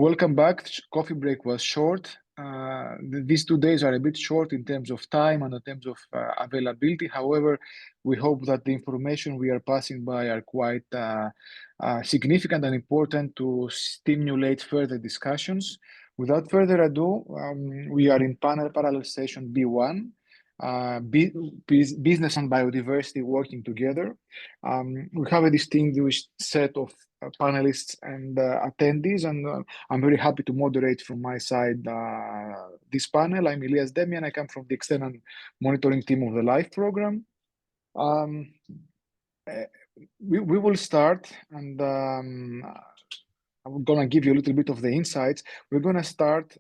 Welcome back. Coffee break was short. These 2 days are a bit short in terms of time and in terms of availability. However, we hope that the information we are passing by are quite significant and important to stimulate further discussions. Without further ado, we are in parallel session B1. Business and biodiversity working together. We have a distinguished set of panelists and attendees, and I'm very happy to moderate from my side this panel. I'm Elias Demian. I come from the external monitoring team of the LIFE program. We will start, and I'm going to give you a little bit of the insights. We're going to start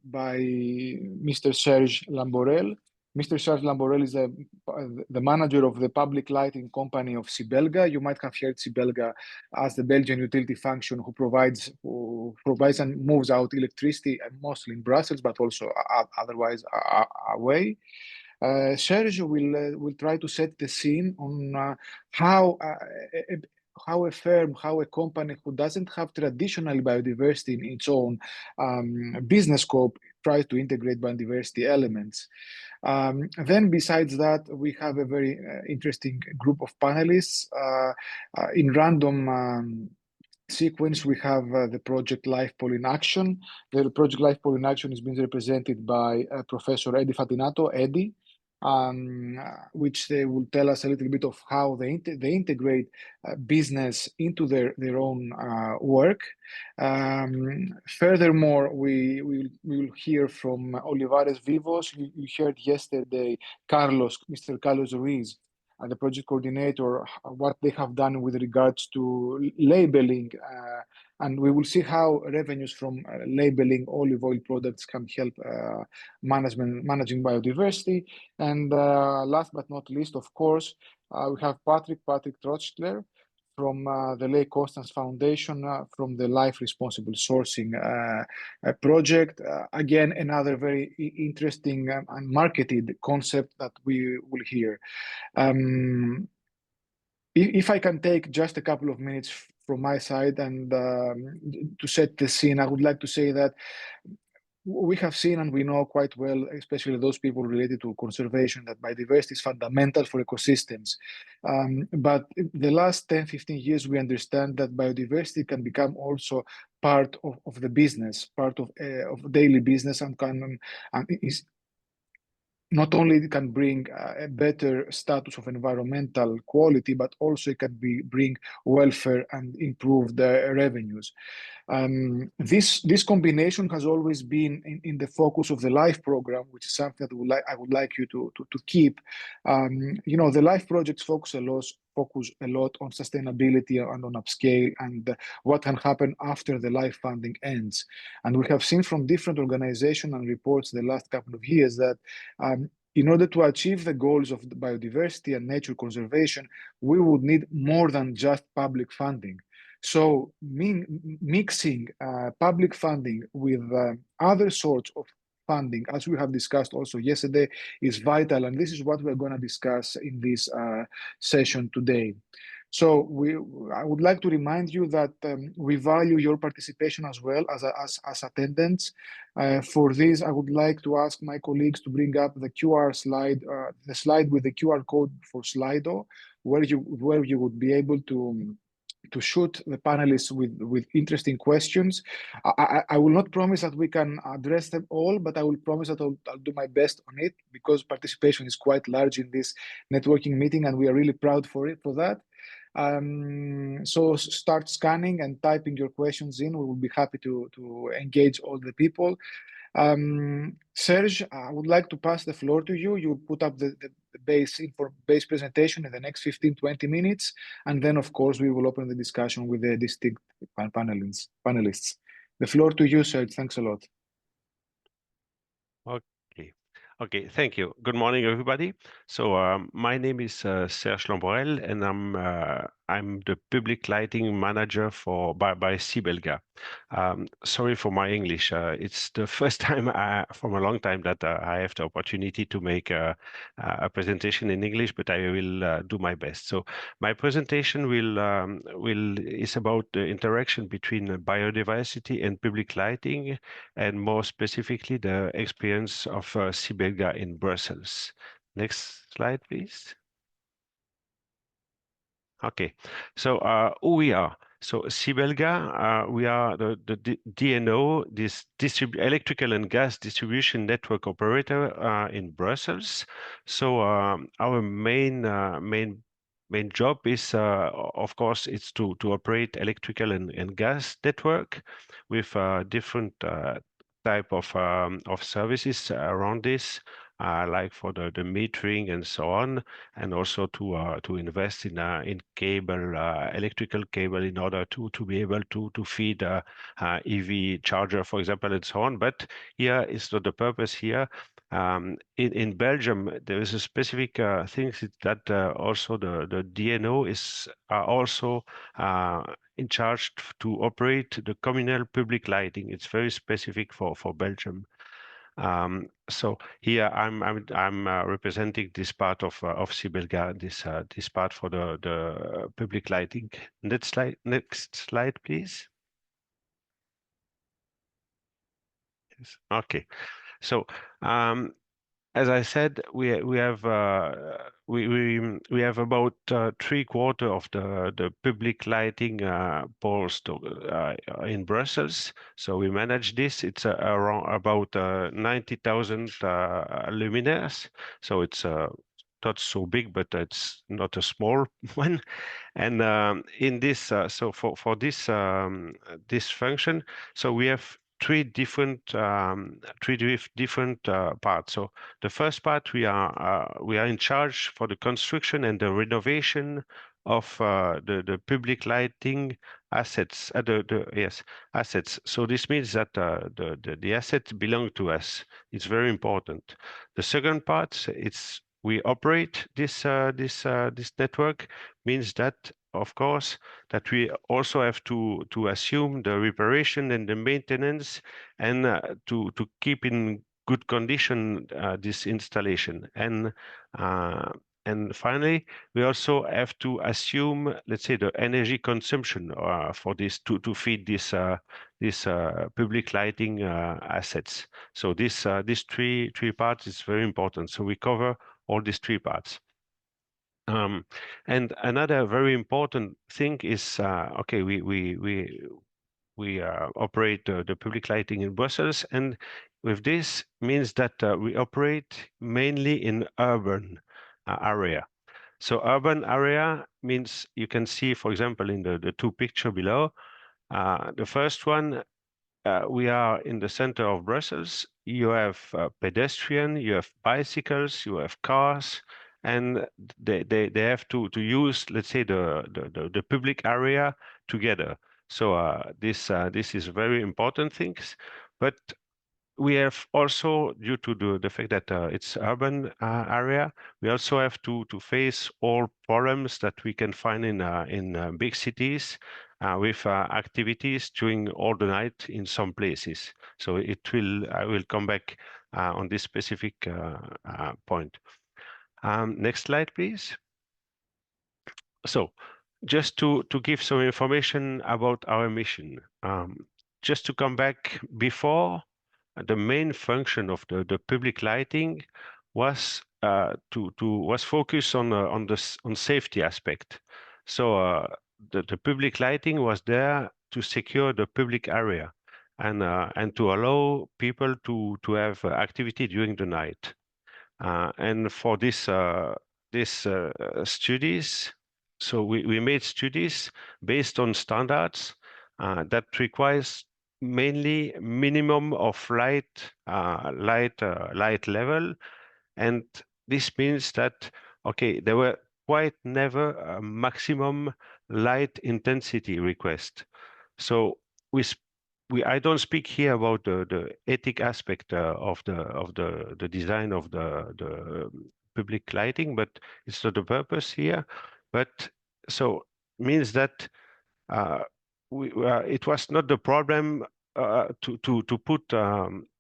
by Mr. Serge Lamborel. Mr. Serge Lamborel is the manager of the public lighting company of Sibelga. You might have heard Sibelga as the Belgian utility function who provides and moves out electricity, mostly in Brussels, but also otherwise away. Serge will try to set the scene on how a firm, how a company who doesn't have traditional biodiversity in its own business scope tries to integrate biodiversity elements. Then besides that, we have a very interesting group of panelists. In random sequence, we have the project LifePol in Action. The project LifePol in Action is being represented by Professor Eddie Fatinato, Eddie, which they will tell us a little bit of how they integrate business into their own work. Furthermore, we will hear from Olivares Vivos. You heard yesterday Mr. Carlos Ruiz, the project coordinator, what they have done with regards to labeling, and we will see how revenues from labeling olive oil products can help managing biodiversity. And last but not least, of course, we have Patrick Trotzler from the Lake Constance Foundation, from the Life Responsible Sourcing project. Again, another very interesting and marketed concept that we will hear. If I can take just a couple of minutes from my side and to set the scene, I would like to say that we have seen and we know quite well, especially those people related to conservation, that biodiversity is fundamental for ecosystems. But the last 10, 15 years, we understand that biodiversity can become also part of the business, part of daily business, and is not only can bring a better status of environmental quality, but also it can bring welfare and improve the revenues. This combination has always been in the focus of the LIFE program, which is something that I would like you to keep. The LIFE projects focus a lot on sustainability and on upscale and what can happen after the LIFE funding ends. And we have seen from different organizations and reports the last couple of years that in order to achieve the goals of the biodiversity and nature conservation, we would need more than just public funding. So mixing public funding with other sorts of funding, as we have discussed also yesterday, is vital. And this is what we're going to discuss in this session today. So I would like to remind you that we value your participation as well as attendants. For this, I would like to ask my colleagues to bring up the QR slide, the slide with the QR code for Slido, where you would be able to shoot the panelists with interesting questions. I will not promise that we can address them all, but I will promise that I'll do my best on it, because participation is quite large in this networking meeting, and we are really proud for that. So start scanning and typing your questions in. We will be happy to engage all the people. Serge, I would like to pass the floor to you. You put up the base presentation in the next 15-20 minutes, and then of course we will open the discussion with the distinct panelists. The floor to you, Serge. Thanks a lot. Okay, thank you. Good morning, everybody. So my name is Serge Lamborel, and I'm I'm the public lighting manager by Sibelga. Sorry for my English. It's the first time from a long time that I have the opportunity to make a presentation in English, but I will do my best. So my presentation is about the interaction between biodiversity and public lighting, and more specifically the experience of Sibelga in Brussels. Next slide, please. Okay, so who we are? So Sibelga, we are the DNO, this electrical and gas distribution network operator in Brussels. So our main job is, of course, it's to operate electrical and gas network with different type of services around this. Like for the metering and so on, and also to invest in cable, electrical cable, in order to be able to feed EV charger, for example, and so on. But here is not the purpose here. In Belgium, there is a specific thing that also the DNO is also in charge to operate the communal public lighting. It's very specific for Belgium. So here I'm representing this part of Sibelga, this part for the public lighting. Next slide, please. Yes. Okay. So as I said, we have about 3/4 of the public lighting poles in Brussels. So we manage this. It's around about 90,000 luminaires. So it's not so big, but it's not a small one. And in this, so for this function, so we have three different parts. So the first part, we are in charge for the construction and the renovation of the public lighting assets. Assets. So this means that the assets belong to us. It's very important. The second part, it's we operate this network, means that, of course, that we also have to assume the reparation and the maintenance, and to keep in good condition this installation. And finally, we also have to assume, let's say, the energy consumption for this to feed this public lighting assets. So this three parts is very important. So we cover all these three parts. And another very important thing is, okay, we operate the public lighting in Brussels, and with this means that we operate mainly in urban area. So urban area means, you can see, for example, in the two picture below, the first one, we are in the center of Brussels. You have pedestrian, you have bicycles, you have cars, and they have to use, let's say, the public area together. So this is very important things. But we have also, due to the fact that it's urban area, we also have to face all problems that we can find in big cities, with activities during all the night in some places. So I will come back on this specific point. Next slide, please. So just to give some information about our mission, just to come back before, the main function of the public lighting was was focused on safety aspect. So the public lighting was there to secure the public area, and to allow people to have activity during the night. And for this studies, so we made studies based on standards that requires mainly minimum of light level. And this means that, okay, there were quite never a maximum light intensity request. So I don't speak here about the ethic aspect of the design of the public lighting, but it's not the purpose here. But so means that it was not the problem to put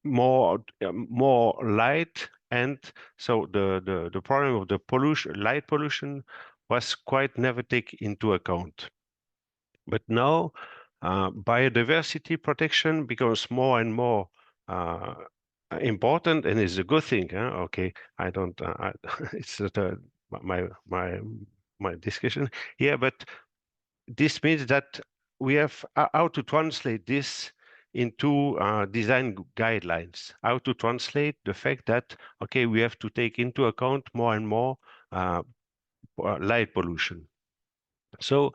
more light, and so the problem of the light pollution was quite never taken into account. But now biodiversity protection becomes more and more important, and is a good thing. Okay, I don't. It's not my discussion here, but this means that we have how to translate this into design guidelines, how to translate the fact that, okay, we have to take into account more and more light pollution. So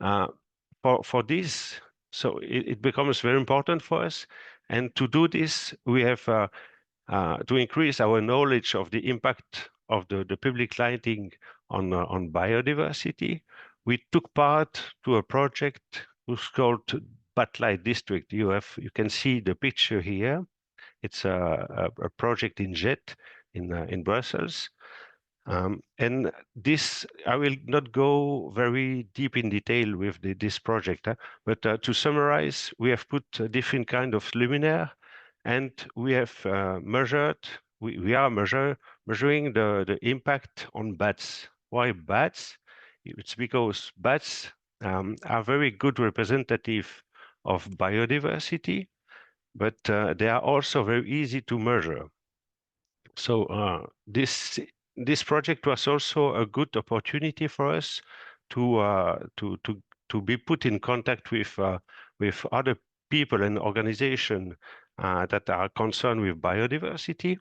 for this, so it becomes very important for us. And to do this, we have to increase our knowledge of the impact of the public lighting on biodiversity. We took part to a project who's called Batlight District. You can see the picture here. It's a project in Jet in Brussels. And this, I will not go very deep in detail with this project, but to summarize, we have put a different kind of luminaire, and we have we are measuring the impact on bats. Why bats? It's because bats are very good representative of biodiversity, but they are also very easy to measure. So this project was also a good opportunity for us to be put in contact with other people and organizations that are concerned with biodiversity.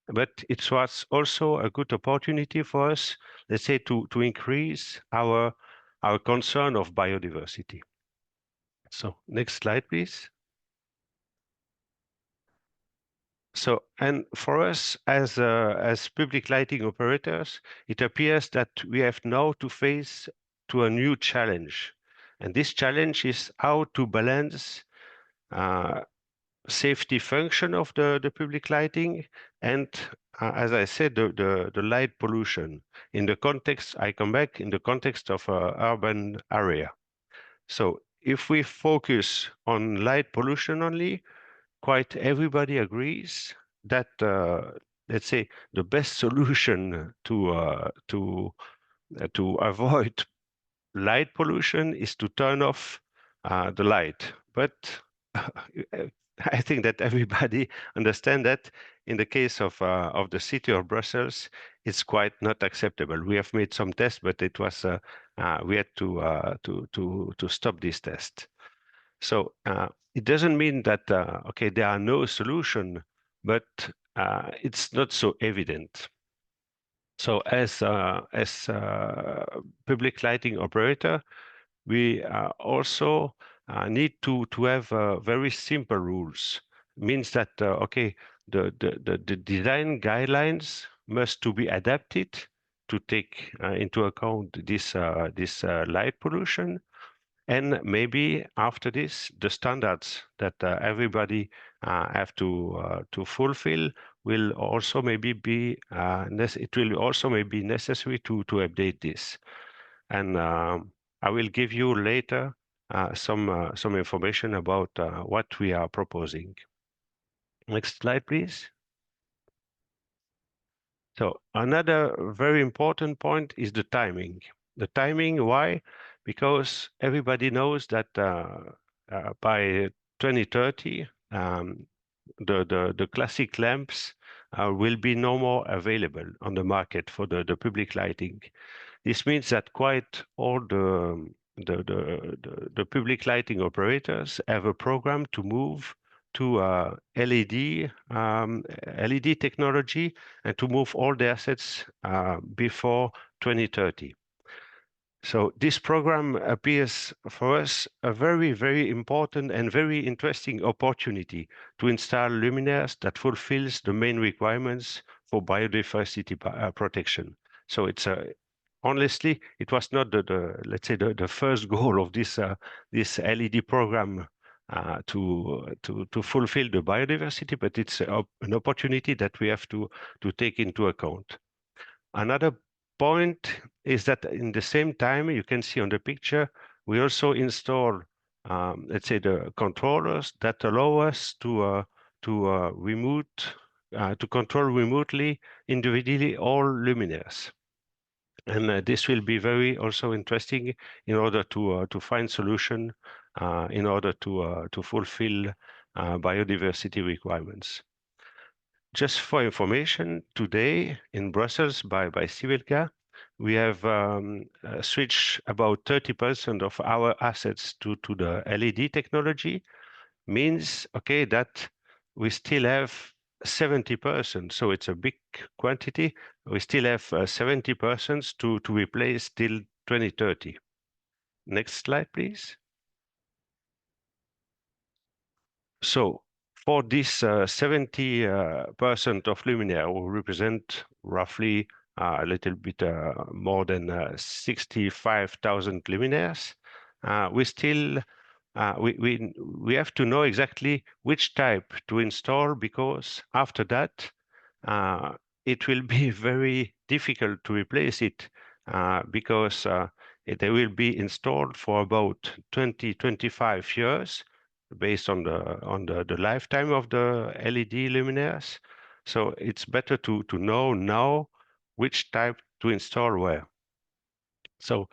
But it was also a good opportunity for us, let's say, to increase our concern of biodiversity. So next slide, please. So, and for us as public lighting operators, it appears that we have now to face to a new challenge, and this challenge is how to balance safety function of the public lighting and, as I said, the light pollution in the context. I come back in the context of an urban area. So, if we focus on light pollution only, quite everybody agrees that let's say the best solution to avoid light pollution is to turn off the light. But I think that everybody understands that in the case of the city of Brussels, it's quite not acceptable. We have made some tests, but it was we had to stop this test. So it doesn't mean that okay, there are no solution, but it's not so evident. So as public lighting operator, we also need to have very simple rules. Means that okay, the design guidelines must to be adapted to take into account this light pollution. And maybe after this, the standards that everybody have to fulfill will also maybe be it will also maybe necessary to update this. And I will give you later some information about what we are proposing. Next slide, please. So another very important point is the timing. The timing, why? Because everybody knows that by 2030, the classic lamps will be no more available on the market for the public lighting. This means that quite all the public lighting operators have a program to move to LED technology and to move all the assets before 2030. So this program appears for us a very, very important and very interesting opportunity to install luminaires that fulfills the main requirements for biodiversity protection. So it's honestly, it was not let's say the first goal of this LED program to fulfill the biodiversity, but it's an opportunity that we have to take into account. Another point is that in the same time, you can see on the picture, we also install, let's say, the controllers that allow us to control remotely individually all luminaires. And this will be very also interesting in order to find solution in order to fulfill biodiversity requirements. Just for information, today in Brussels by Civilca, we have switched about 30% of our assets to the LED technology. Means, okay, that we still have 70%, so it's a big quantity. We still have 70% to replace till 2030. Next slide, please. So for this 70% of luminaire will represent roughly a little bit more than 65,000 luminaires. We still we have to know exactly which type to install, because after that it will be very difficult to replace it, because they will be installed for about 20-25 years based on the lifetime of the LED luminaires. So it's better to know now which type to install where. So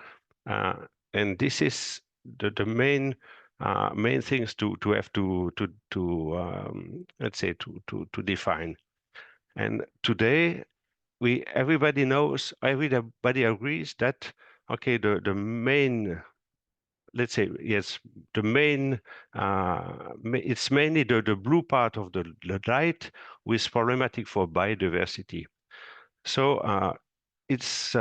and this is the main things to have to let's say to define. And today everybody knows, everybody agrees that okay, the main, let's say, yes, the main it's mainly the blue part of the light which is problematic for biodiversity. So it's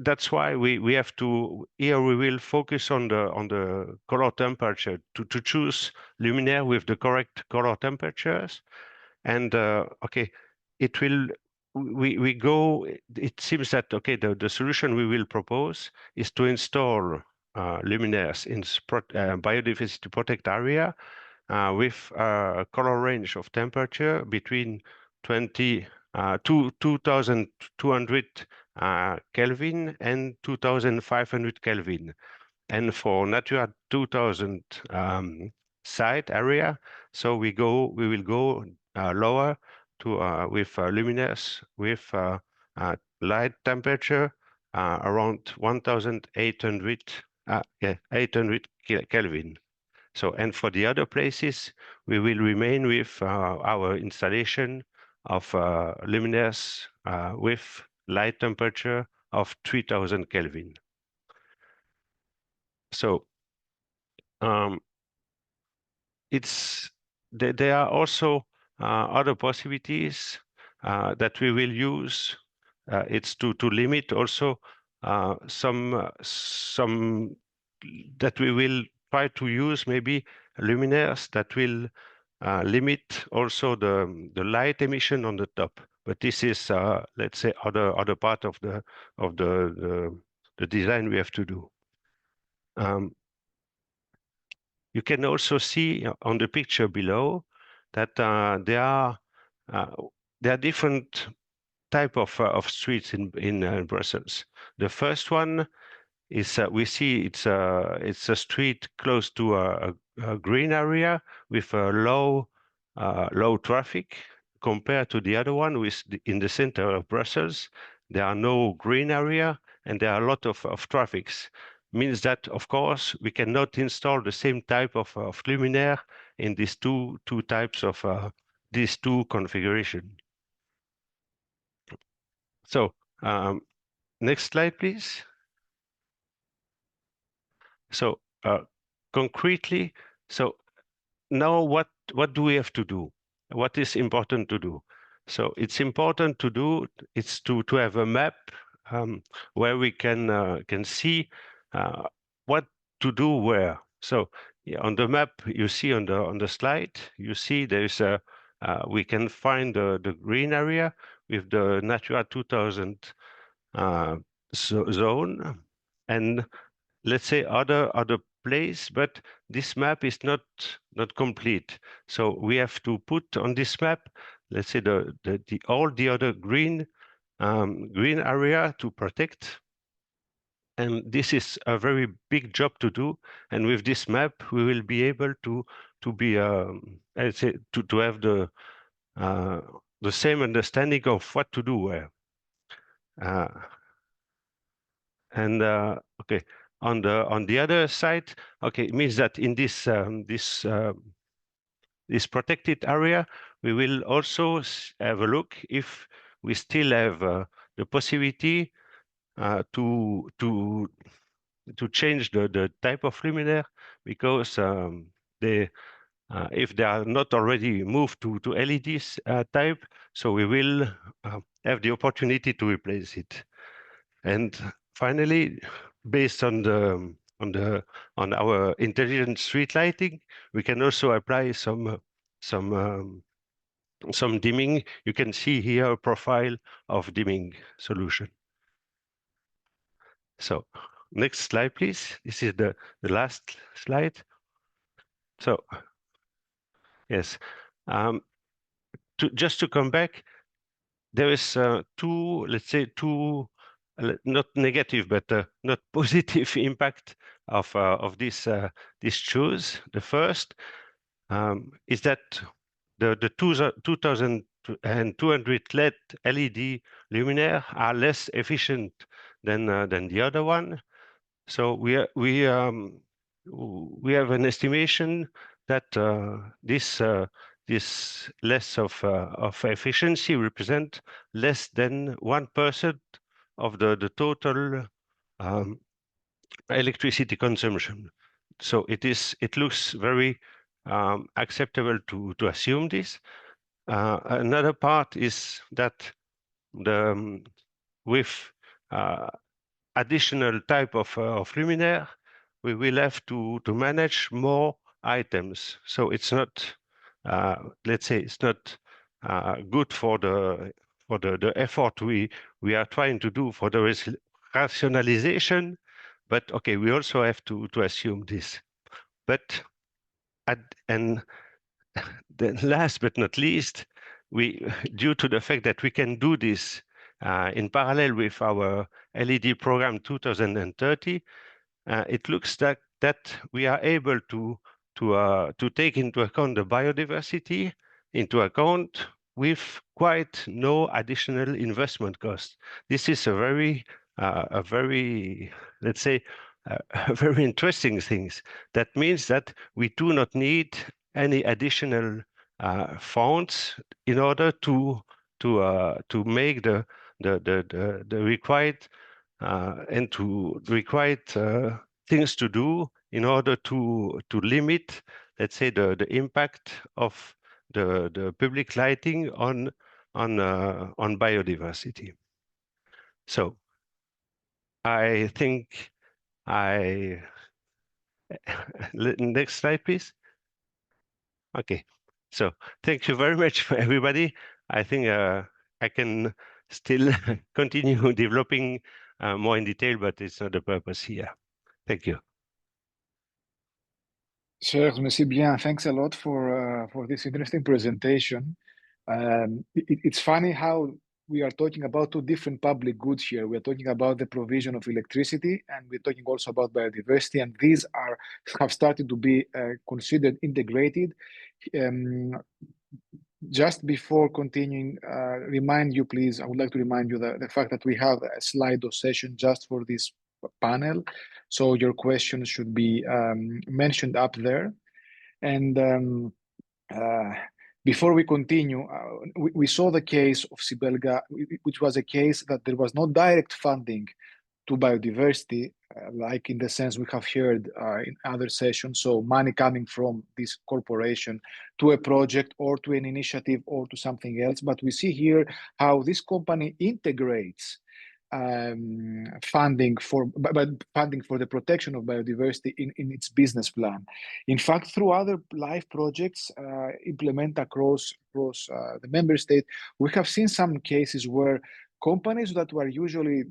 that's why we have to, here we will focus on the color temperature to choose luminaire with the correct color temperatures. And okay, it will, we go, it seems that okay, the solution we will propose is to install luminaires in biodiversity protect area with a color range of temperature between 2200 Kelvin and 2500 Kelvin. And for Natura 2000 site area, so we will go lower to with luminaires with light temperature around 1800 800 Kelvin. So, and for the other places, we will remain with our installation of luminaires with light temperature of 3000 Kelvin. So there are also other possibilities that we will use. It's to limit also some that we will try to use maybe luminaires that will limit also the light emission on the top. But this is let's say other part of the design we have to do. You can also see on the picture below that there are different type of streets in Brussels. The first one is we see it's a street close to a green area with a low traffic, compared to the other one with in the center of Brussels. There are no green area and there are a lot of traffics. Means that of course we cannot install the same type of luminaire in these two types of these two configuration. So next slide, please. So concretely, so now what do we have to do? What is important to do? So it's important to do, it's to have a map where we can see what to do where. So yeah, on the map you see on the slide, you see there's a we can find the green area with the Natura 2000 zone, and let's say other place, but this map is not complete. So we have to put on this map, let's say the all the other green green area to protect. And this is a very big job to do. And with this map, we will be able to be, I'd say, to have the same understanding of what to do where. Okay, on the other side, okay, it means that in this this protected area, we will also have a look if we still have the possibility to change the type of luminaire, because they if they are not already moved to LEDs type, so we will have the opportunity to replace it. And finally, based on our intelligent street lighting, we can also apply some dimming. You can see here a profile of dimming solution. So next slide, please. This is the last slide. So yes, just to come back, there is two, let's say, not negative, but not positive impact of this choice. The first is that the 2200 LED luminaire are less efficient than the other one. So we have an estimation that this less of efficiency represent less than 1% of the total electricity consumption. So it looks very acceptable to assume this. Another part is that with additional type of luminaire, we will have to manage more items. So it's not, let's say, it's not good for the effort we are trying to do for the rationalization. But okay, we also have to assume this. But and then last but not least, due to the fact that we can do this in parallel with our LED program 2030, it looks that we are able to take into account the biodiversity into account with quite no additional investment cost. This is a very, let's say, a very interesting things. That means that we do not need any additional funds in order to make the required and to required things to do in order to limit, let's say, the impact of the public lighting on biodiversity. So I think next slide, please. Okay, so thank you very much for everybody. I think I can still continue developing more in detail, but it's not the purpose here. Thank you. Serge, merci bien. Thanks a lot for this interesting presentation. It's funny how we are talking about two different public goods here. We're talking about the provision of electricity, and we're talking also about biodiversity, and these have started to be considered integrated. Just before continuing, remind you, please, I would like to remind you that the fact that we have a Slido session just for this panel. So your questions should be mentioned up there. And before we continue, we saw the case of Sibelga, which was a case that there was no direct funding to biodiversity, like in the sense we have heard in other sessions. So money coming from this corporation to a project or to an initiative or to something else. But we see here how this company integrates funding for the protection of biodiversity in its business plan. In fact, through other live projects implemented across the member state, we have seen some cases where companies that were usually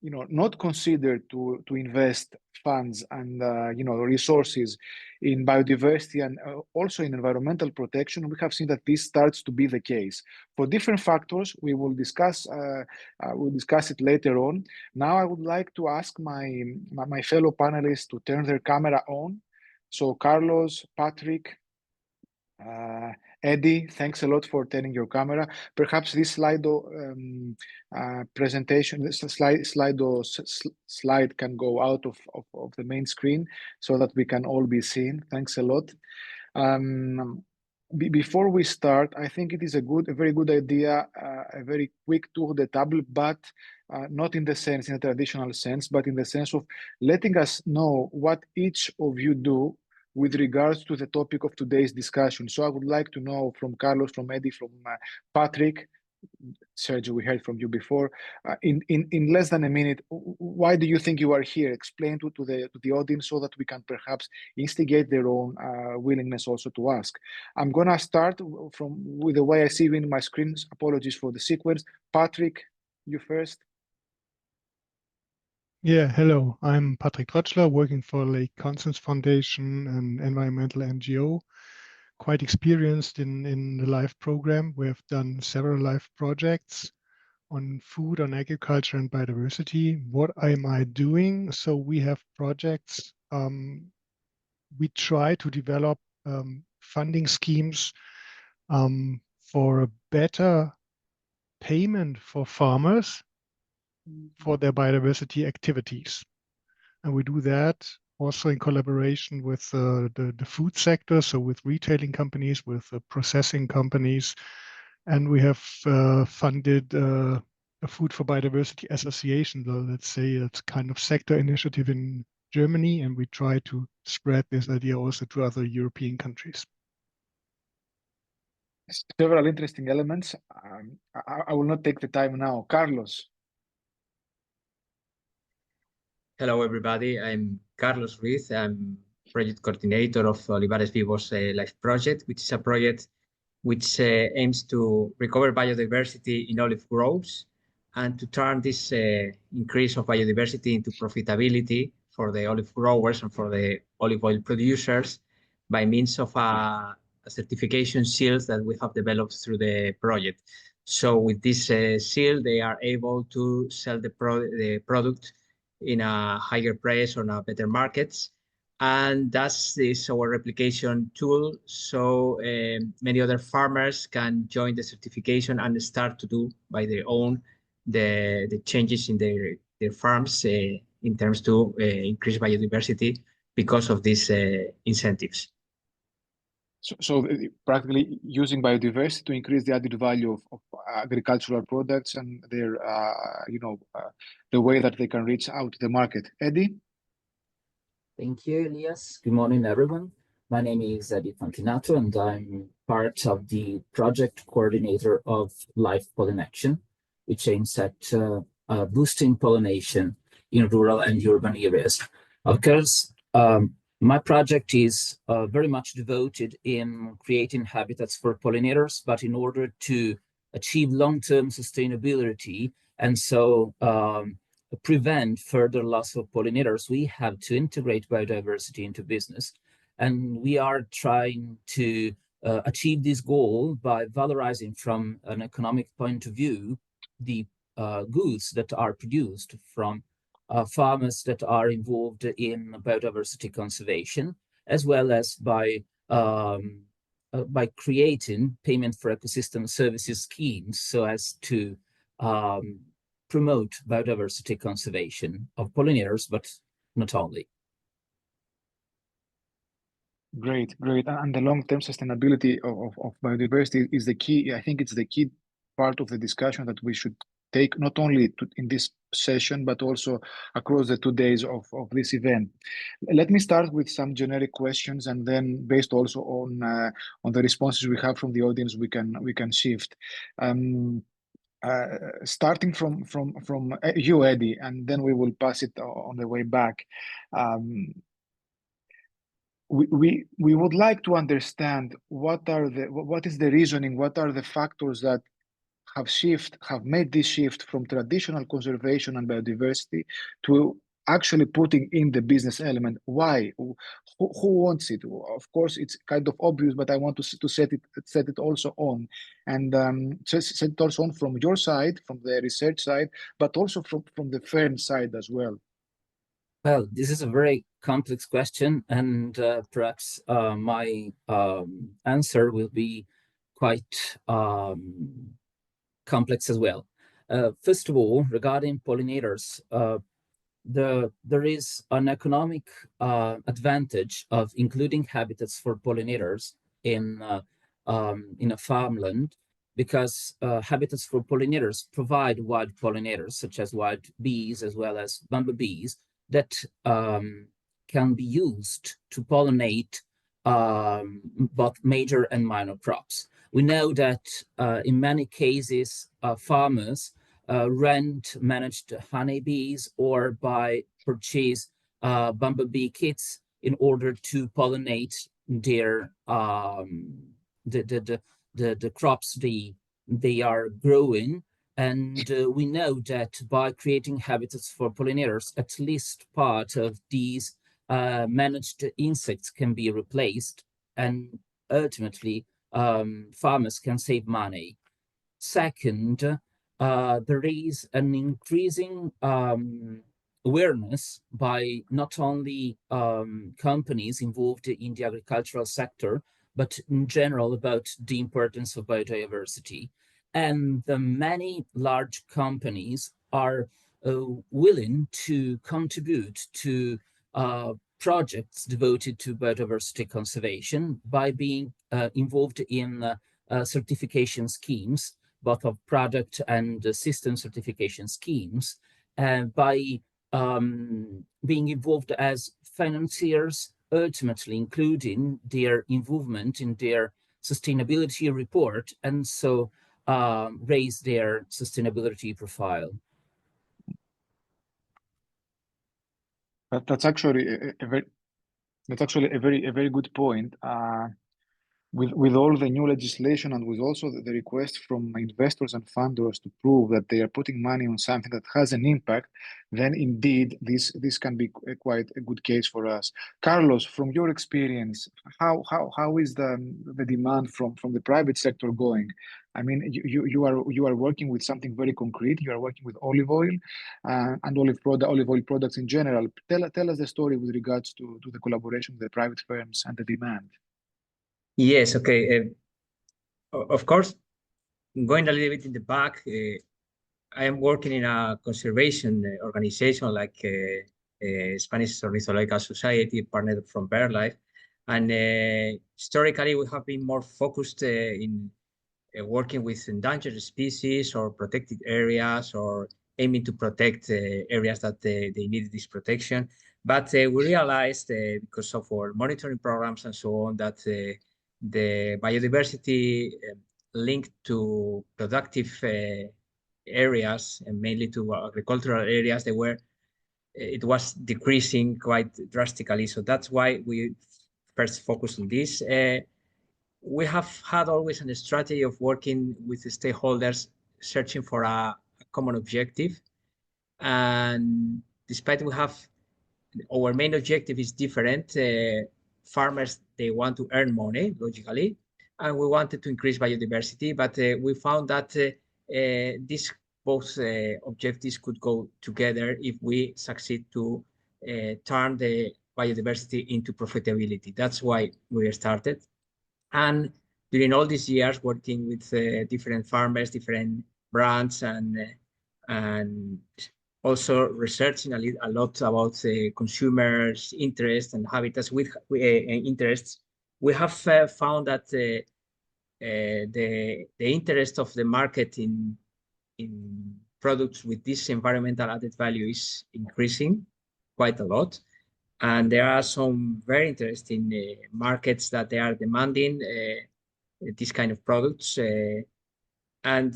not considered to invest funds and resources in biodiversity and also in environmental protection, we have seen that this starts to be the case for different factors. We will discuss it later on. Now I would like to ask my fellow panelists to turn their camera on. So Carlos, Patrick, Eddie, thanks a lot for turning your camera. Perhaps this Slido presentation, this slide can go out of the main screen so that we can all be seen. Thanks a lot. Before we start, I think it is a very good idea, a very quick tour de table, but not in a traditional sense, but in the sense of letting us know what each of you do with regards to the topic of today's discussion. So I would like to know from Carlos, from Eddie, from Patrick, Sergio, we heard from you before, in less than a minute, why do you think you are here? Explain to the audience so that we can perhaps instigate their own willingness also to ask. I'm gonna start with the way I see in my screens. Apologies for the sequence. Patrick, you first. Yeah, hello. I'm Patrick Rötzler, working for Lake Constance Foundation, an environmental NGO. Quite experienced in the LIFE program. We have done several LIFE projects on food, on agriculture and biodiversity. What am I doing? So we have projects. We try to develop funding schemes for a better payment for farmers for their biodiversity activities. And we do that also in collaboration with the food sector, so with retailing companies, with processing companies. And we have funded a Food for Biodiversity Association, so let's say it's kind of sector initiative in Germany, and we try to spread this idea also to other European countries. Several interesting elements. I will not take the time now. Carlos. Hello, everybody. I'm Carlos Ruiz. I'm project coordinator of Olivares Vivos Life Project, which is a project which aims to recover biodiversity in olive groves and to turn this increase of biodiversity into profitability for the olive growers and for the olive oil producers by means of a certification seals that we have developed through the project. So with this seal, they are able to sell the product in a higher price on a better markets. And that's this our replication tool. So many other farmers can join the certification and start to do by their own the changes in their farms in terms to increase biodiversity because of these incentives. So practically using biodiversity to increase the added value of agricultural products and their, the way that they can reach out to the market. Eddie? Thank you, Elias. Good morning, everyone. My name is Eddie Fantinato, and I'm part of the project coordinator of Life Pollen Action, which aims at boosting pollination in rural and urban areas. Of course, my project is very much devoted in creating habitats for pollinators, but in order to achieve long-term sustainability and so prevent further loss of pollinators, we have to integrate biodiversity into business. And we are trying to achieve this goal by valorizing from an economic point of view the goods that are produced from farmers that are involved in biodiversity conservation, as well as by creating payment for ecosystem services schemes so as to promote biodiversity conservation of pollinators, but not only. Great. And the long-term sustainability of biodiversity is the key. I think it's the key part of the discussion that we should take not only in this session, but also across the 2 days of this event. Let me start with some generic questions, and then based also on the responses we have from the audience, we can shift. Starting from you, Eddie, and then we will pass it on the way back. We would like to understand what is the reasoning, what are the factors that have made this shift from traditional conservation and biodiversity to actually putting in the business element. Why? Who wants it? Of course, it's kind of obvious, but I want to set it also on, and set it also on from your side, from the research side, but also from the firm side as well. Well, this is a very complex question, and perhaps my answer will be quite complex as well. First of all, regarding pollinators, there is an economic advantage of including habitats for pollinators in a farmland, because habitats for pollinators provide wild pollinators, such as wild bees as well as bumblebees, that can be used to pollinate both major and minor crops. We know that in many cases, farmers rent managed honeybees or buy purchase bumblebee kits in order to pollinate their the crops they are growing. And we know that by creating habitats for pollinators, at least part of these managed insects can be replaced, and ultimately farmers can save money. Second, there is an increasing awareness by not only companies involved in the agricultural sector, but in general about the importance of biodiversity. And the many large companies are willing to contribute to projects devoted to biodiversity conservation by being involved in certification schemes, both of product and system certification schemes, by being involved as financiers, ultimately including their involvement in their sustainability report, and so raise their sustainability profile. That's actually a very good point. With all the new legislation and with also the request from investors and funders to prove that they are putting money on something that has an impact, then indeed this can be quite a good case for us. Carlos, from your experience, how is the demand from the private sector going? I mean, you are working with something very concrete. You are working with olive oil and olive oil products in general. Tell us the story with regards to the collaboration with the private firms and the demand. Yes, okay. Of course, going a little bit in the back, I am working in a conservation organization like Spanish Ornithological Society, partnered from BirdLife. And historically, we have been more focused in working with endangered species or protected areas, or aiming to protect areas that they need this protection. But we realized, because of our monitoring programs and so on, that the biodiversity linked to productive areas, and mainly to agricultural areas, it was decreasing quite drastically. So that's why we first focused on this. We have had always a strategy of working with the stakeholders, searching for a common objective. And despite we have our main objective is different, farmers, they want to earn money, logically, and we wanted to increase biodiversity, but we found that these both objectives could go together if we succeed to turn the biodiversity into profitability. That's why we started. And during all these years, working with different farmers, different brands, and also researching a lot about consumers' interests and habitats with interests, we have found that the interest of the market in products with this environmental added value is increasing quite a lot. And there are some very interesting markets that they are demanding this kind of products, and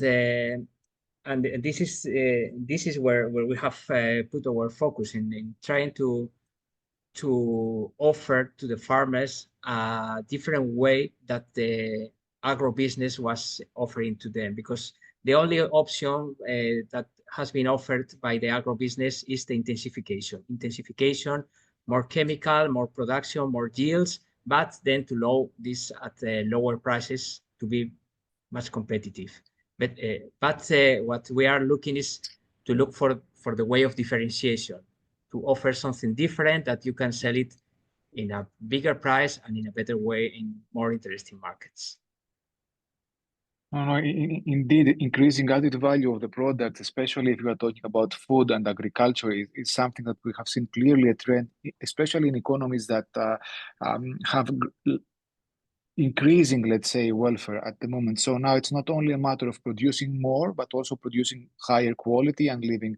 this is where we have put our focus in trying to offer to the farmers a different way that the agro business was offering to them, because The only option that has been offered by the agribusiness is the intensification, more chemical, more production, more yields, but then to low this at lower prices to be much competitive. But what we are looking is to look for the way of differentiation, to offer something different that you can sell it in a bigger price and in a better way in more interesting markets. No, indeed, increasing added value of the product, especially if you are talking about food and agriculture, is something that we have seen clearly a trend, especially in economies that have increasing, let's say, welfare at the moment. So now it's not only a matter of producing more, but also producing higher quality and leaving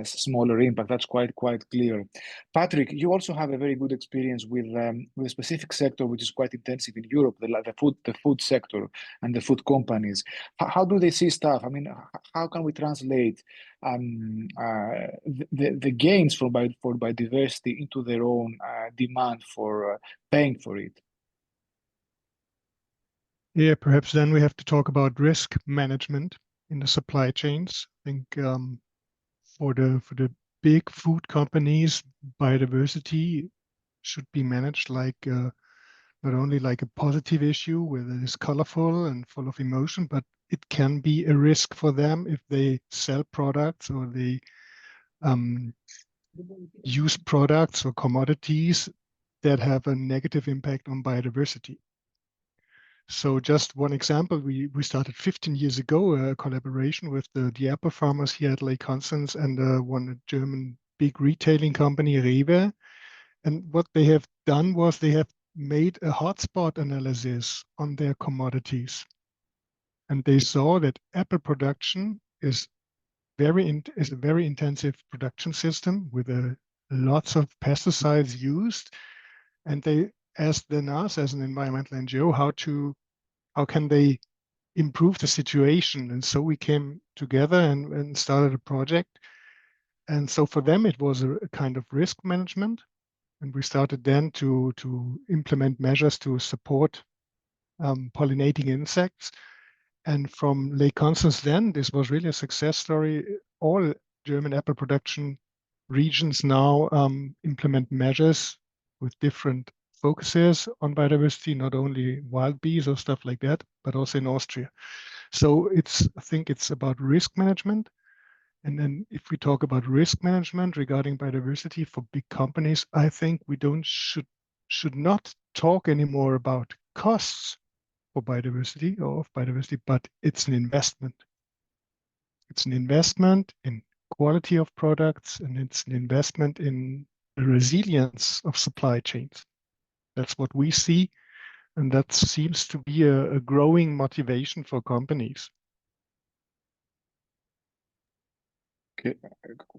smaller impact. That's quite clear. Patrick, you also have a very good experience with a specific sector which is quite intensive in Europe, the food sector and the food companies. How do they see stuff? I mean, how can we translate the gains for biodiversity into their own demand for paying for it? Yeah, perhaps then we have to talk about risk management in the supply chains. I think for the big food companies, biodiversity should be managed like not only like a positive issue where it is colorful and full of emotion, but it can be a risk for them if they sell products or they use products or commodities that have a negative impact on biodiversity. So just one example, we started 15 years ago a collaboration with the apple farmers here at Lake Constance and one German big retailing company, Rewe. And what they have done was they have made a hotspot analysis on their commodities. And they saw that apple production is a very intensive production system with lots of pesticides used. And they asked then us as an environmental NGO how can they improve the situation. And so we came together and started a project. And so for them, it was a kind of risk management. And we started then to implement measures to support pollinating insects. And from Lake Constance then, this was really a success story. All German apple production regions now implement measures with different focuses on biodiversity, not only wild bees or stuff like that, but also in Austria. So I think it's about risk management. And then if we talk about risk management regarding biodiversity for big companies, I think we should not talk anymore about costs for biodiversity or of biodiversity, but it's an investment. It's an investment in quality of products, and it's an investment in the resilience of supply chains. That's what we see, and that seems to be a growing motivation for companies. Okay.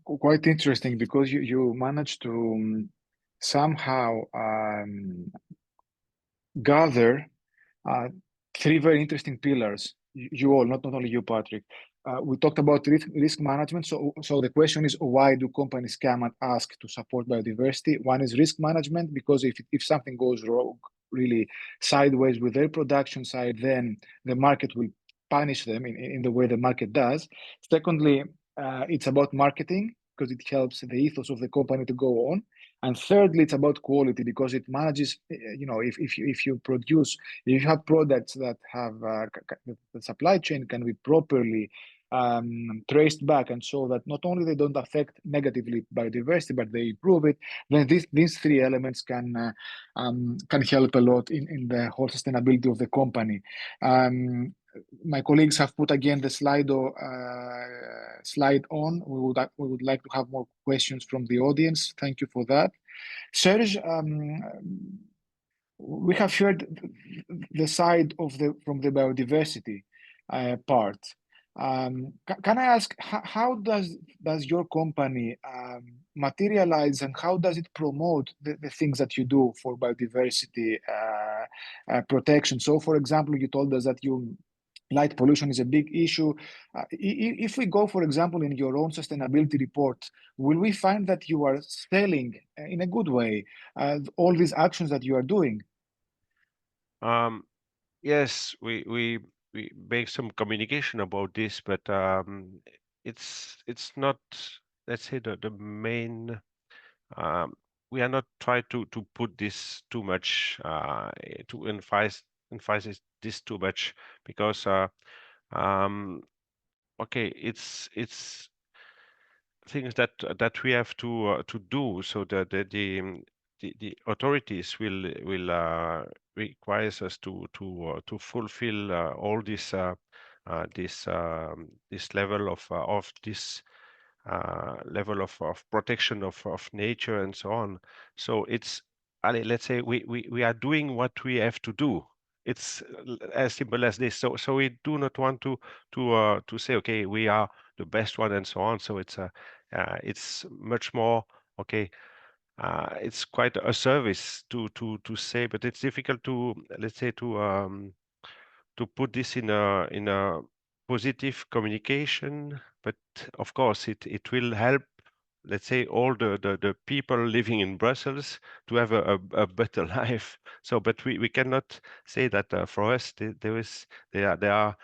Quite interesting, because you managed to somehow gather three very interesting pillars. You all, not only you, Patrick. We talked about risk management. So the question is, why do companies come and ask to support biodiversity? One is risk management, because if something goes wrong, really sideways with their production side, then the market will punish them in the way the market does. Secondly, it's about marketing, because it helps the ethos of the company to go on. And thirdly, it's about quality, because it manages, if you have products that have the supply chain can be properly traced back, and so that not only they don't affect negatively biodiversity, but they improve it, then these three elements can help a lot in the whole sustainability of the company. My colleagues have put again the slide on. We would like to have more questions from the audience. Thank you for that. Serge, we have heard the side from the biodiversity part. Can I ask, how does your company materialize, and how does it promote the things that you do for biodiversity protection? So, for example, you told us that light pollution is a big issue. If we go, for example, in your own sustainability report, will we find that you are selling in a good way all these actions that you are doing? Yes, we we make some communication about this, but it's not, let's say, the main. We are not trying to put this too much, to emphasize this too much, because okay, it's things that we have to do, so that the authorities will requires us to fulfill all this level of this level of protection of nature and so on. So it's, let's say, we are doing what we have to do. It's as simple as this. So we do not want to say, okay, we are the best one and so on. So it's much more, okay. It's quite a service to say, but it's difficult to, let's say, to put this in a positive communication. But of course, it will help, let's say, all the people living in Brussels to have a better life. So, but we cannot say that for us there are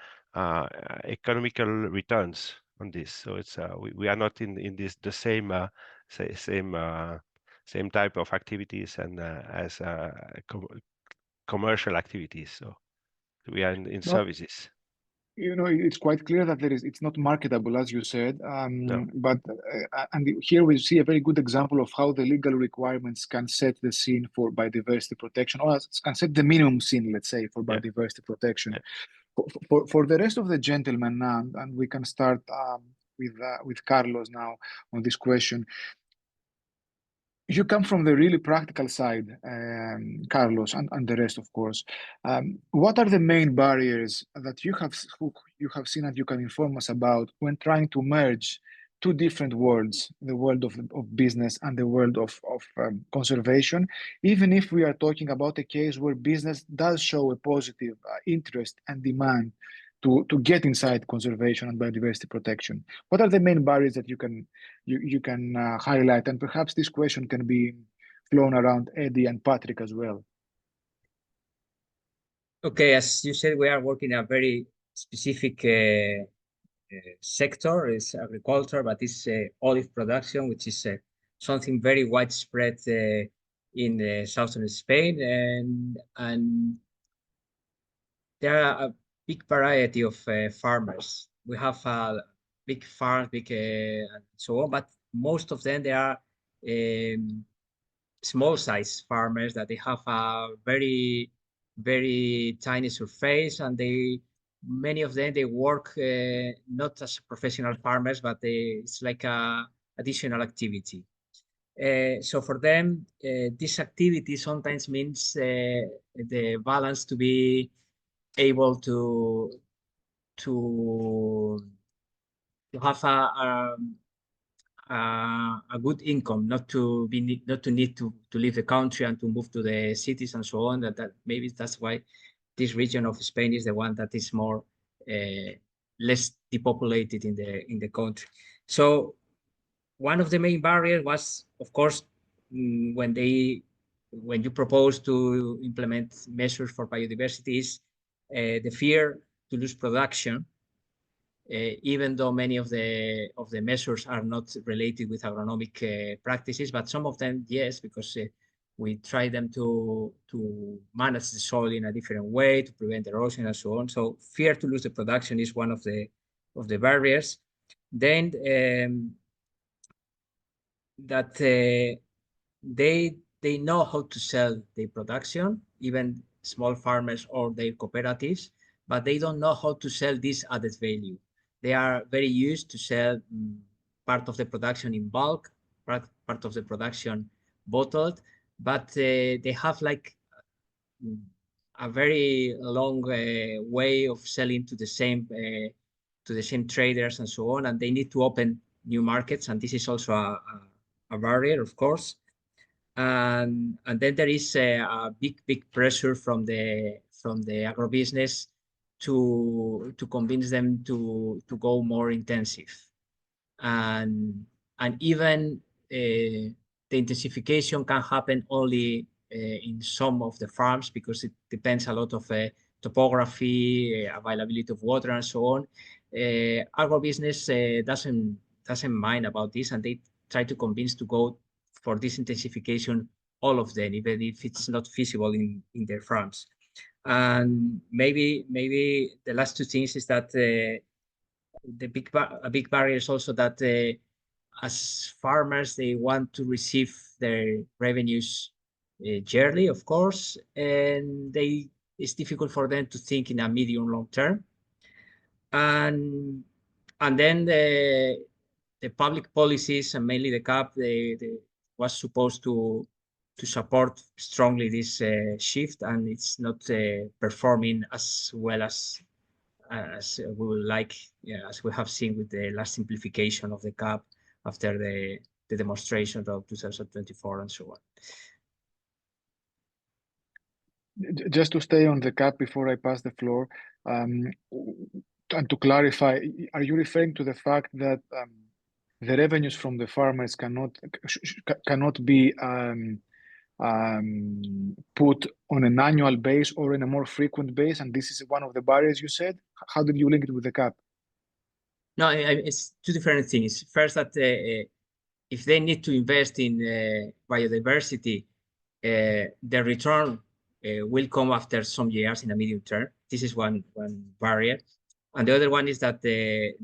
economical returns on this. So it's we are not in this the same same type of activities and as commercial activities. So we are in No, services. it's quite clear that it's not marketable, as you said. No. But and here we see a very good example of how the legal requirements can set the scene for biodiversity protection, or can set the minimum scene, let's say, for Yeah. biodiversity protection. Yeah. For the rest of the gentlemen now, and we can start with Carlos now on this question. You come from the really practical side, Carlos, and the rest, of course. What are the main barriers that you have seen and you can inform us about when trying to merge two different worlds, the world of business and the world of conservation, even if we are talking about a case where business does show a positive interest and demand to get inside conservation and biodiversity protection? What are the main barriers that you can highlight? And perhaps this question can be flown around Eddie and Patrick as well. Okay, as you said, we are working a very specific sector. It's agriculture, but it's olive production, which is something very widespread in southern Spain, and there are a big variety of farmers. We have big farms, and so on, but most of them, they are small size farmers that they have a very, very tiny surface, and many of them, they work not as professional farmers, but it's like a additional activity. So for them, this activity sometimes means the balance to be able to have a good income, not to need to leave the country and to move to the cities and so on. That maybe that's why this region of Spain is the one that is more less depopulated in the country. So one of the main barriers was, of course, when you propose to implement measures for biodiversity, is the fear to lose production. Even though many of the measures are not related with agronomic practices, but some of them, yes, because we try them to manage the soil in a different way to prevent erosion and so on. So fear to lose the production is one of the barriers. Then that they know how to sell their production, even small farmers or their cooperatives, but they don't know how to sell this added value. They are very used to sell part of the production in bulk, part of the production bottled, but they have like a very long way of selling to the same traders and so on, and they need to open new markets, and this is also a barrier, of course. And then there is a big pressure from the agribusiness to convince them to go more intensive, and even the intensification can happen only in some of the farms, because it depends a lot of topography, availability of water, and so on. Agribusiness doesn't mind about this, and they try to convince to go for this intensification, all of them, even if it's not feasible in their farms. And maybe the last two things is that a big barrier is also that as farmers, they want to receive their revenues yearly, of course, and it's difficult for them to think in a medium long term. And then the public policies, and mainly the CAP, they was supposed to support strongly this shift, and it's not performing as well as we would like, as we have seen with the last simplification of the CAP after the demonstration of 2024 and so on. Just to stay on the CAP before I pass the floor, and to clarify, are you referring to the fact that the revenues from the farmers cannot be put on an annual base or in a more frequent base, and this is one of the barriers you said? How did you link it with the CAP? No, it's two different things. First, that if they need to invest in biodiversity, the return will come after some years in a medium term. This is one barrier. And the other one is that the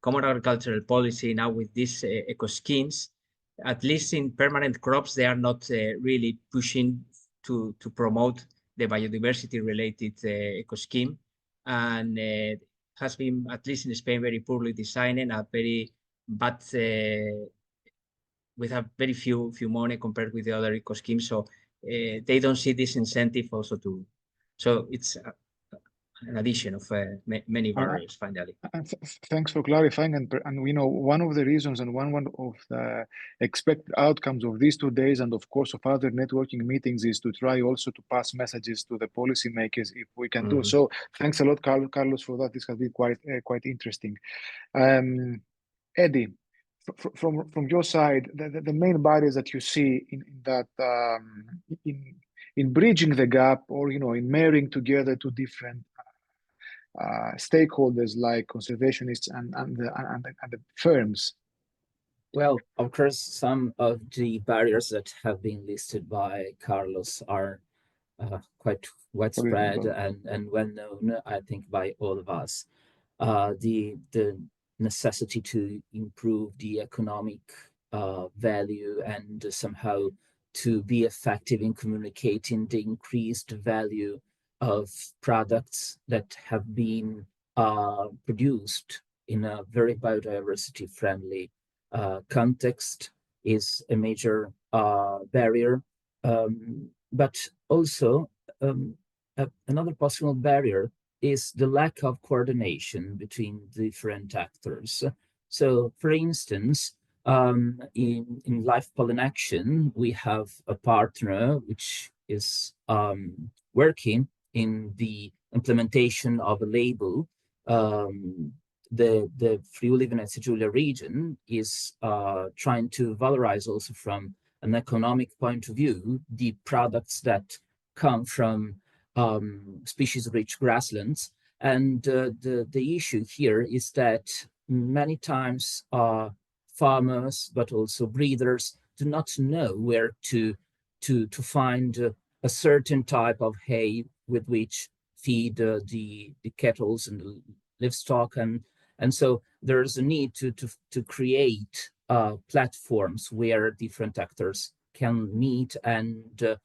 common agricultural policy now with these eco schemes, at least in permanent crops, they are not really pushing to promote the biodiversity related eco scheme. And has been, at least in Spain, very poorly designed and a very bad, with a very few money compared with the other eco schemes. So they don't see this incentive also to, so it's an addition of many barriers finally. Thanks for clarifying. And we know one of the reasons and one of the expected outcomes of these 2 days, and of course of other networking meetings, is to try also to pass messages to the policymakers if we can do so. Thanks a lot, Carlos, for that. This has been quite interesting. Eddie, from your side, the main barriers that you see in that in bridging the gap, or in marrying together two different stakeholders like conservationists and the firms? Well, of course, some of the barriers that have been listed by Carlos are quite widespread and well known, I think, by all of us. The necessity to improve the economic value and somehow to be effective in communicating the increased value of products that have been produced in a very biodiversity friendly context is a major barrier. But also another possible barrier is the lack of coordination between different actors. So, for instance, in Life Pollen Action, we have a partner which is working in the implementation of a label. The Friuli-Venezia Giulia region is trying to valorize also from an economic point of view the products that come from species-rich grasslands. And the issue here is that many times farmers, but also breeders, do not know where to find a certain type of hay with which feed the cattle and the livestock, and so there's a need to create platforms where different actors can meet and the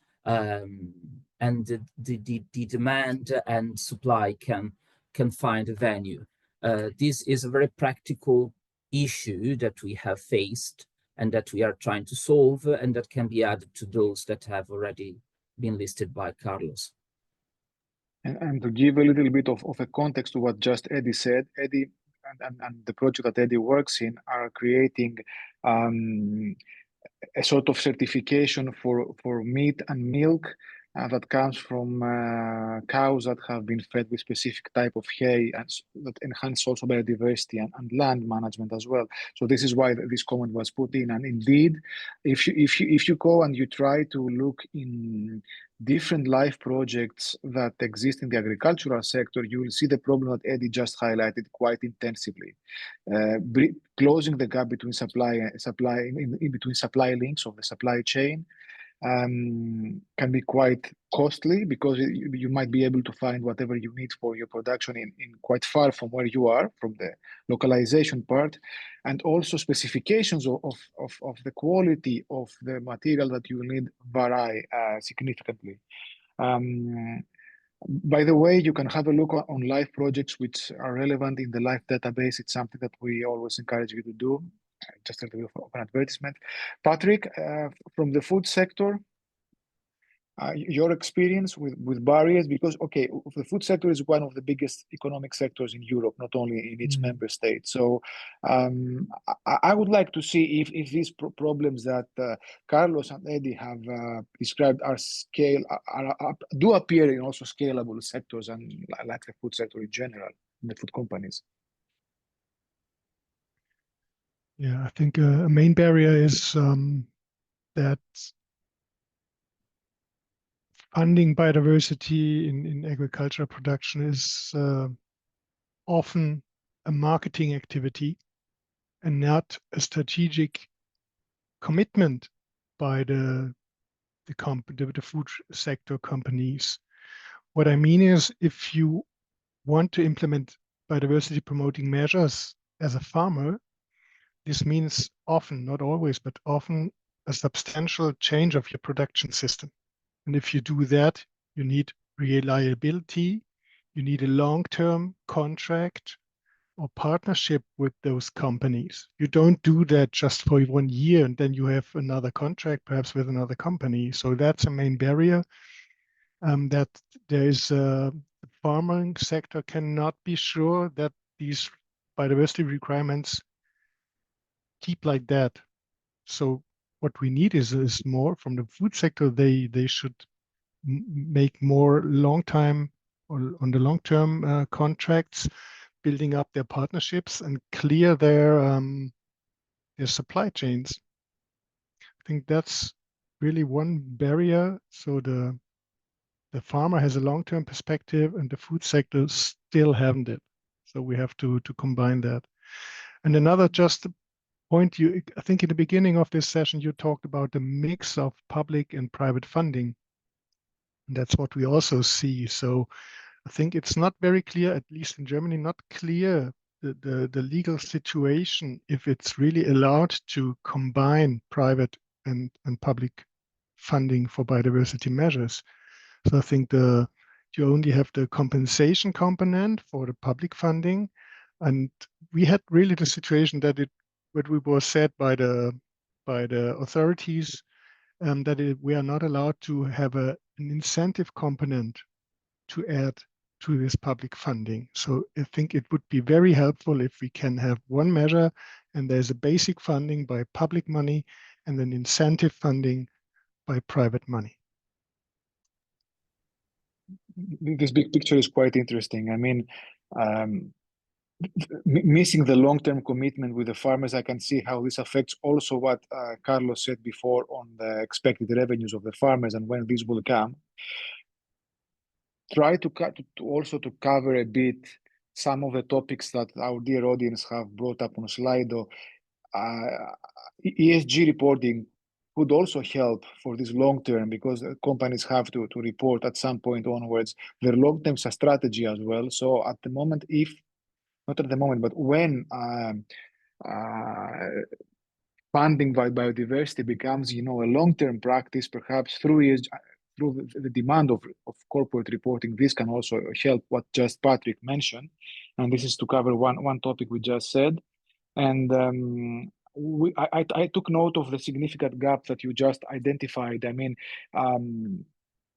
demand and supply can find a venue. This is a very practical issue that we have faced and that we are trying to solve, and that can be added to those that have already been listed by Carlos. And to give a little bit of a context to what just Eddie said, Eddie and the project that Eddie works in are creating a sort of certification for meat and milk that comes from cows that have been fed with specific type of hay, and that enhance also biodiversity and land management as well. So this is why this comment was put in. And indeed, if you go and you try to look in different life projects that exist in the agricultural sector, you will see the problem that Eddie just highlighted quite intensively. Closing the gap between between supply links of the supply chain can be quite costly, because you might be able to find whatever you need for your production in quite far from where you are, from the localization part, and also specifications of the quality of the material that you need vary significantly. By the way, you can have a look on live projects which are relevant in the live database. It's something that we always encourage you to do. Just a little bit of an advertisement. Patrick, from the food sector, your experience with barriers, because okay, the food sector is one of the biggest economic sectors in Europe, not only in its member states. So I would like to see if these problems that Carlos and Eddie have described do appear in also scalable sectors, and like the food sector in general, the food companies. Yeah, I think a main barrier is that funding biodiversity in agricultural production is often a marketing activity and not a strategic commitment by the food sector companies. What I mean is, if you want to implement biodiversity promoting measures as a farmer, this means often, not always, but often, a substantial change of your production system. And if you do that, you need reliability, you need a long-term contract or partnership with those companies. You don't do that just for 1 year and then you have another contract, perhaps with another company. So that's a main barrier, that there is the farming sector cannot be sure that these biodiversity requirements keep like that. So what we need is more from the food sector. They should make more long-term or on the long-term contracts, building up their partnerships and clear their supply chains. I think that's really one barrier. So the farmer has a long-term perspective and the food sector still haven't it. So we have to combine that. And another just point, I think in the beginning of this session, you talked about the mix of public and private funding. And that's what we also see. So I think it's not very clear, at least in Germany, not clear the legal situation, if it's really allowed to combine private and public funding for biodiversity measures. So I think you only have the compensation component for the public funding. And we had really the situation that what we were said by the authorities, that we are not allowed to have an incentive component to add to this public funding. So I think it would be very helpful if we can have one measure and there's a basic funding by public money and then incentive funding by private money. This big picture is quite interesting. I mean, missing the long-term commitment with the farmers, I can see how this affects also what Carlos said before on the expected revenues of the farmers and when this will come. Try to also to cover a bit some of the topics that our dear audience have brought up on Slido. ESG reporting could also help for this long term, because companies have to report at some point onwards their long-term strategy as well. So at the moment, not at the moment, but when funding by biodiversity becomes, a long-term practice, perhaps through the demand of corporate reporting, this can also help what just Patrick mentioned. And this is to cover one topic we just said. And I took note of the significant gap that you just identified. I mean,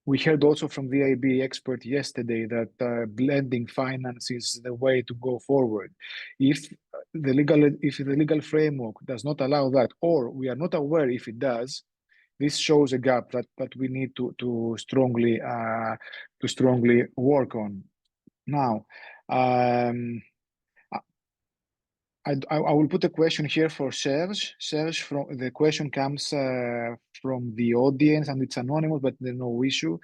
we heard also from the IB expert yesterday that blending finance is the way to go forward. If the legal framework does not allow that, or we are not aware if it does, this shows a gap that we need to strongly work on. Now, I will put a question here for Serge. Serge, the question comes from the audience, and it's anonymous, but there's no issue.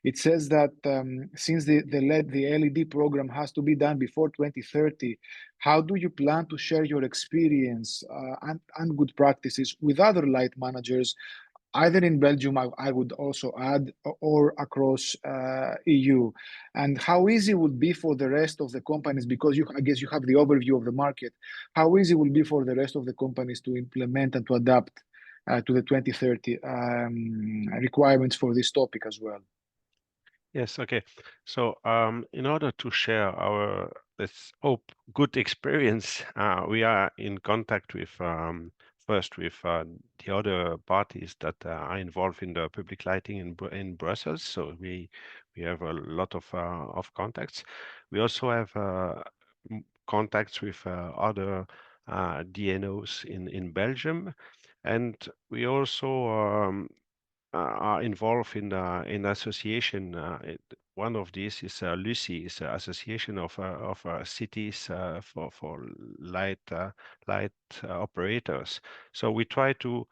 It says that since the LED program has to be done before 2030, how do you plan to share your experience and good practices with other light managers, either in Belgium, I would also add, or across EU? And how easy would be for the rest of the companies, because I guess you have the overview of the market, how easy will be for the rest of the companies to implement and to adapt to the 2030 requirements for this topic as well? Yes, okay. So in order to share our, let's hope, good experience, we are in contact with first with the other parties that are involved in the public lighting in Brussels. So we have a lot of contacts. We also have contacts with other DNOs in Belgium, and we also are involved in association. One of these is Lucy, is an association of cities for light operators. So we try to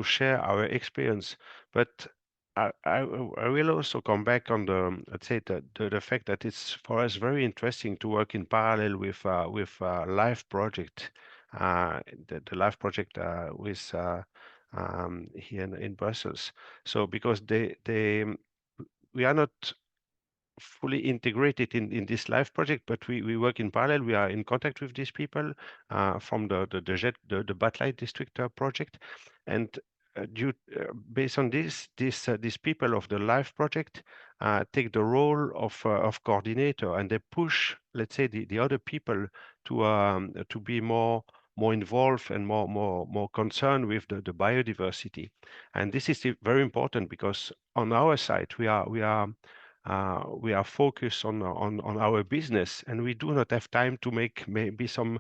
share our experience, but I will also come back on the, let's say, the fact that it's for us very interesting to work in parallel with live project, the live project with here in Brussels. So because we are not fully integrated in this live project, but we work in parallel. We are in contact with these people from the Batlight District project, and based on this, these people of the live project take the role of coordinator, and they push, let's say, the other people to be more involved and more concerned with the biodiversity. And this is very important, because on our side we are focused on our business, and we do not have time to make maybe some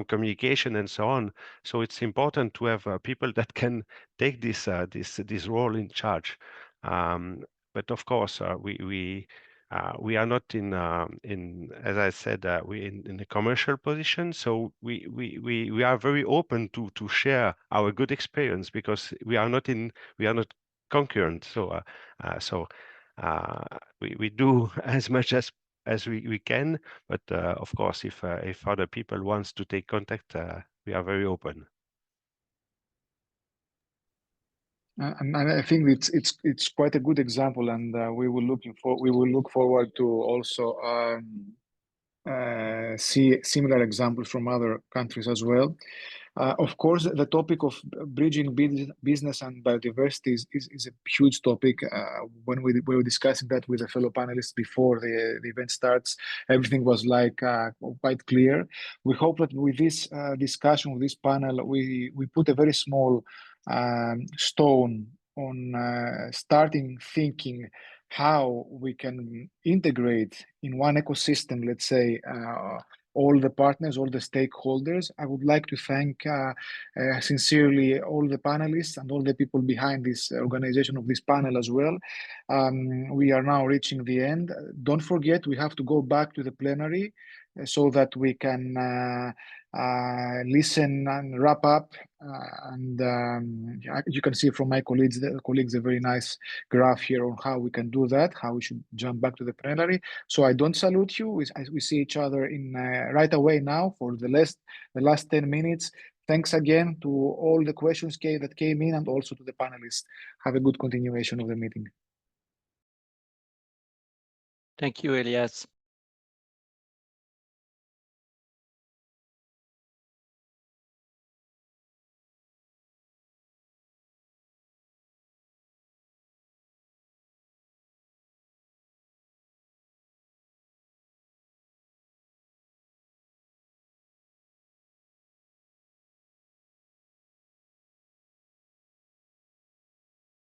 communication and so on. So it's important to have people that can take this role in charge. But of course, we are not in as I said, we in a commercial position. So we are very open to share our good experience, because we are not concurrent. So we do as much as we can, but of course, if other people wants to take contact, we are very open. And I think it's quite a good example, and we will look forward to also see similar examples from other countries as well. Of course, the topic of bridging business and biodiversity is a huge topic. When we were discussing that with the fellow panelists before the event starts, everything was like quite clear. We hope that with this discussion, with this panel, we put a very small stone on starting thinking how we can integrate in one ecosystem, let's say, all the partners, all the stakeholders. I would like to thank sincerely all the panelists and all the people behind this organization of this panel as well. We are now reaching the end. Don't forget, we have to go back to the plenary so that we can listen and wrap up. You can see from my colleagues a very nice graph here on how we can do that, how we should jump back to the plenary. So I don't salute you. We see each other in right away now for the last 10 minutes. Thanks again to all the questions that came in, and also to the panelists. Have a good continuation of the meeting. Thank you, Elias.